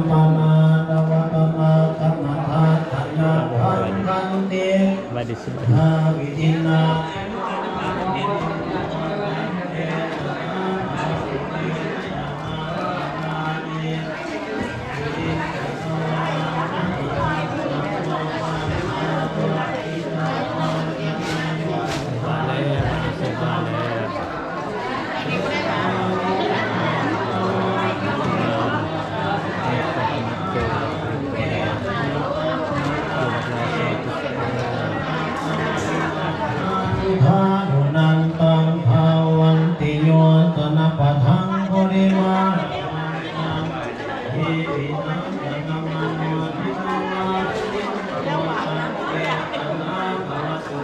ปนาดวะตนาธรรมทาธัญญาพันธันตินาวิทินาทานุนันตังภาวันติโยสนะปะทังโพธิมาหิปินังยะนัมมโนทิสมาโยสังเกตนาภวตุ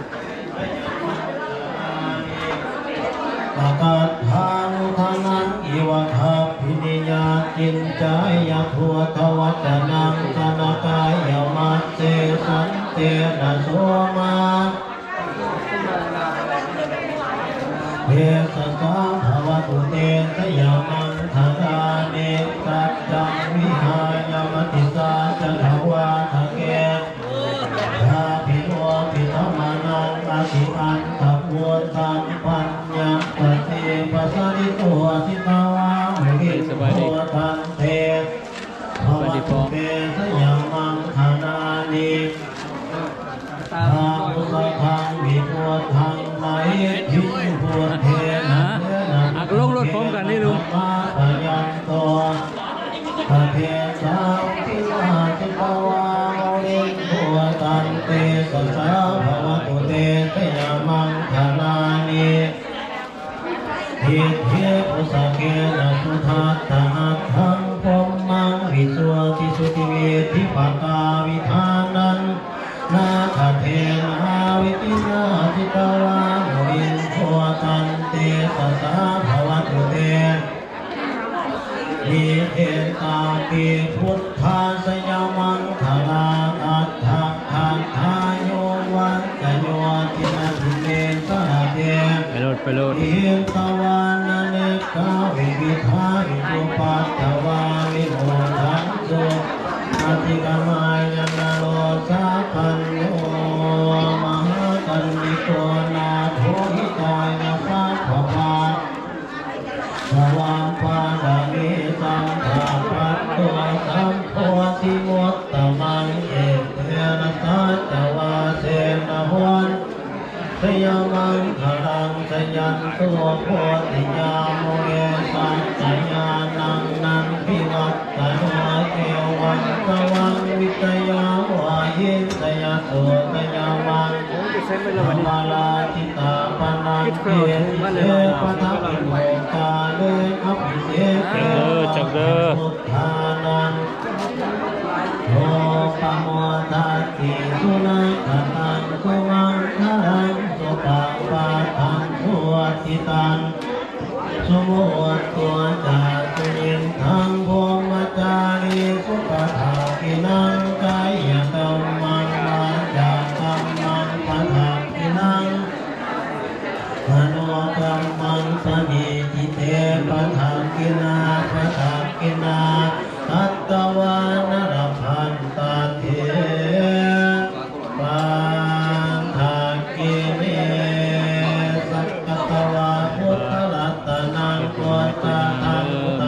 ปะกัตถานุทานังอิวะทัพพินิยาจินจายะทัวทวัจนังสนกายมัสเสสันเตนะโสมาเทสสาภวตุเตสยามังธาราเนกัจจังวิหายมติสาจันทวาทะเกทาภิโนภิธรรมนังอธิอันตะพุทธังปัญญาปฏิปัสสิตัวสิตาวามุนิโพธันเตภวตุเตสยามังธาราเนทามุสทังวิโพธังไมทิพุทเทนะลงรถพร้อมกันนี่ลุงมาปยันโตปะเทสาวิมาจิตวาโมนิโพธันเตสัสสะภวตุเตสยามังธารานิทิเทอุสเกนะสุทัตตะหัตถังพรหมังวิสุทิสุติเวทิปกาวิธานันนาคเทนะวิตินาจิตวาโมนิโพธันเตสัสสะภวตุเตนิเทตาปิพุทธาสยามังธาราอัตถะทันทายโยวันกโยตินาทิเมสระเตไปโลดอินตวันนเนกาวิวิธาวิปุปัตตวาวิโมทันโสอธิกามายนโลสาปัญโยมหากัณฑิโกนาโทหิตายนาภาภวาสวามปาดามิสัมภาปัตโตสัมโพธิมุตตมังเอเตนะสัจวาเสนะหวนสยามังคลังสยันตัวโพธิญาโมเอสัจจญาณังนันพิวัตตโนเอวันตวังวิตยาวายินสยโสสยามังมาลาทิตาปนังเกเสปะทัพพิโมกาเลอภิเสเกพุทธานังโอปะโมทัตติสุนัยตังสุมังคลังสุปะปะทังสุวัติตังสุโมตัวจาตุยินทังโพมจารีสุปะทากินังกายตัมมังวาจาตัมมังปะทากินังมโนกัมมังสมิจิเตปะทากินาปะทากินาอัตตวานรพันตาเทปันทากิเนสักกตวาพุทธรัตนังโกตตังพุทธ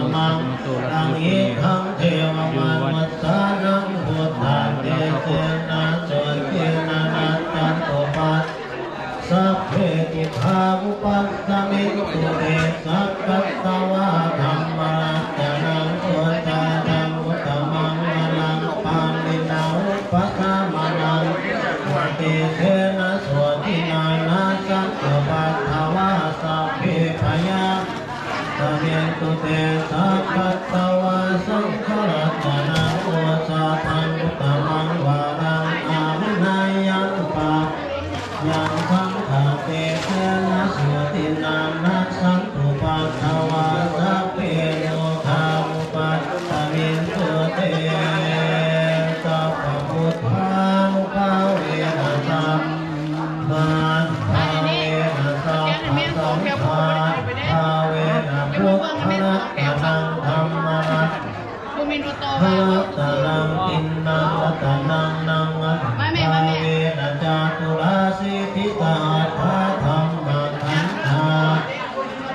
พระตะนังตินนังรัตนังนังอัตถาเวนะจาตุราสิทธิตาธาธรรมขันธา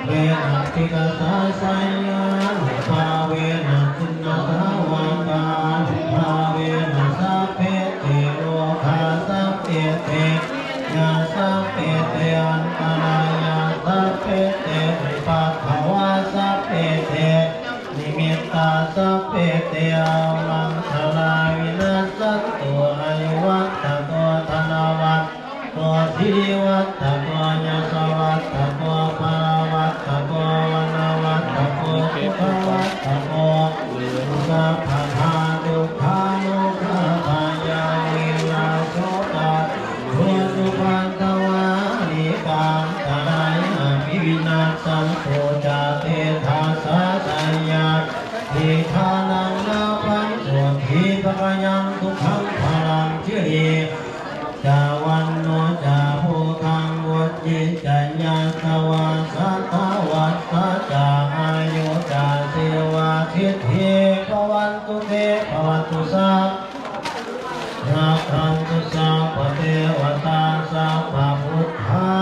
เวนะติกสาสัยยานุภาเวนะจินนาสาวกานุภาเวนะสัพเพเตโลกาสัพเพเตยาสัพเพเตอันตรายาสัพเพเตวิปัสสาวาสัพเพเตนิมิตตาสัพเพเตอาลังทลาวินัสสัตตัวอายุวัตตะตัวธนวัตตัวสิริวัตตะตัวยศวัตตะตัวภาวัตตะตัววนวัตตะตัวสุขวัตตะตัวสัพพะทาทุกขานุขาทายาวินาโสตะทุสุปันตวานิกังตะรายอภิวินาสันโตจาเตทาสาสัญญาทิทานังนาปัญโสทิปะยังทุกขังพลังเจริจาวันโนจาภูคังวุจิจัญญาสวาสัตตวัสสะจาอายุจาเสวาทิฏฐิภวันตุเตภวันตุสัพนาคันตุสัพพเทวตาสัพพพุทธา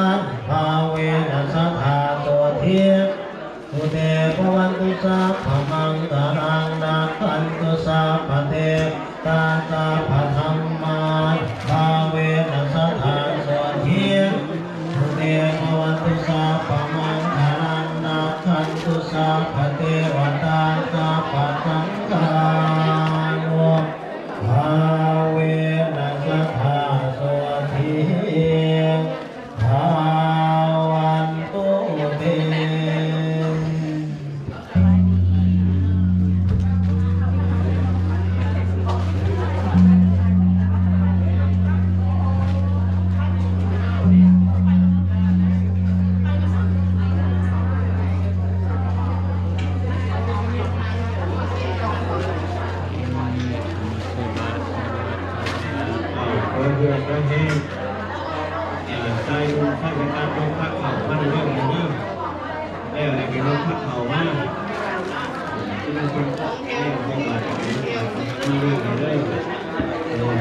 ภาเวนัสสทาโตเทียตุเตภวันตุสัพพมังตารังนาคันตุสัพพเทตาสัพพธรรมาภาเวนัสสทาโตเทียตุเตภวันตุสัพพมังตารังนาคันตุสัพพเทวตาสัพพสังฆานุภาเวนัสสทาโตเทียภาวันตุเต เพื่อนก็ให้ใจลงข้าไปตามลงพักเขามาในเรื่องนี้แล้วอะไรเป็นลงพักเขามากที่นั่นเป็นเรื่องของบาดมีเรื่องอะไรด้วย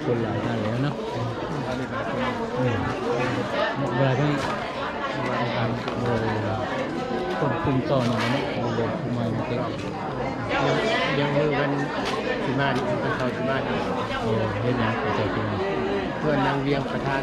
คนหลายท่านแล้วเนาะเวลาที่การควบคุมต่อหน่อยนะเดินคุมมาเต็มยังมือกันที่บ้านเขาที่บ้าน เฮ็ดหยังไปใจจริง เพื่อนนางเวียงประธาน